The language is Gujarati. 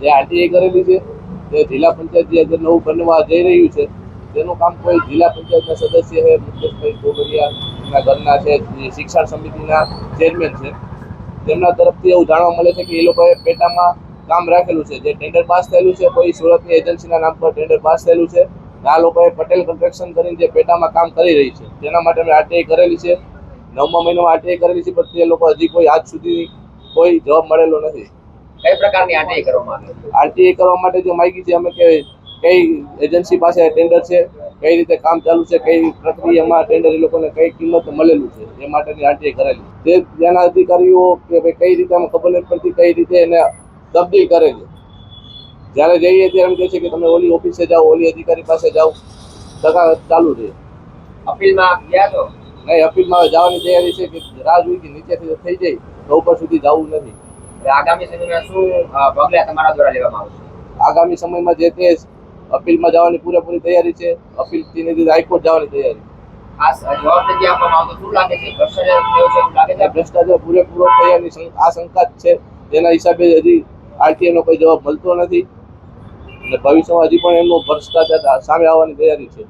જે આરટીઆઈ કરેલી છે તે જિલ્લા પંચાયત જે નવું બનવા જઈ રહ્યું છે તેનું કામ કોઈ જિલ્લા પંચાયતના સદસ્ય છે, મુકેશભાઈ ગોગડિયા એમના ઘરના છે, શિક્ષણ સમિતિના ચેરમેન છે, તેમના તરફથી એવું જાણવા મળે છે કે એ લોકોએ પેટામાં કામ રાખેલું છે, જે ટેન્ડર પાસ થયેલું છે, કોઈ સુરતની એજન્સીના નામ પર ટેન્ડર પાસ થયેલું છે. આ લોકોએ પટેલ કન્સ્ટ્રક્શન કરીને જે પેટામાં કામ કરી રહી છે તેના માટે અમે આરટીઆઈ કરેલી છે. 9મા મહિનામાં આરટીઆઈ કરેલી છે, પણ તે લોકો હજી કોઈ આજ સુધી કોઈ જવાબ મળેલો નથી. કઈ પ્રકારની આરટીઆઈ કરવામાં આવી? આરટીઆઈ કરવા માટે જે માહિતી છે અમે કે કઈ એજન્સી પાસે ટેન્ડર છે, કઈ રીતે કામ ચાલુ છે, કઈ પ્રક્રિયામાં ટેન્ડર એ લોકોને કઈ કિંમત મળેલું છે એ માટેની આરટીઆઈ કરેલી. તે ત્યાંના અધિકારીઓ કે ભાઈ કઈ રીતે અમે ખબર નથી પડતી, કઈ રીતે એને તબદીલ કરે છે. જ્યારે જઈએ ત્યારે એમ કહે છે કે તમે ઓલી ઓફિસે જાઓ, ઓલી અધિકારી પાસે જાઓ, ધક્કા ચાલુ છે. અપીલમાં ગયા છો? નહીં, અપીલમાં જવાની તૈયારી છે કે રાહ જોઈ કે નીચેથી થઈ જાય તો ઉપર સુધી જવું નથી. આગામી સમયમાં શું પગલાં તમારા દ્વારા લેવામાં આવશે? આગામી સમયમાં જે તે અપીલમાં જવાની પૂરેપૂરી તૈયારી છે. અપીલથી નથી હાઈકોર્ટ જવાની તૈયારી. આ જવાબ નથી આપવામાં આવતો, શું લાગે છે? ભ્રષ્ટાચાર થયો છે એવું લાગે છે? ભ્રષ્ટાચાર પૂરેપૂરો થયાની આશંકા છે. તેના હિસાબે હજી આરટીઆઈનો કોઈ જવાબ મળતો નથી અને ભવિષ્યમાં હજી પણ એમનો ભ્રષ્ટાચાર સામે આવવાની તૈયારી છે.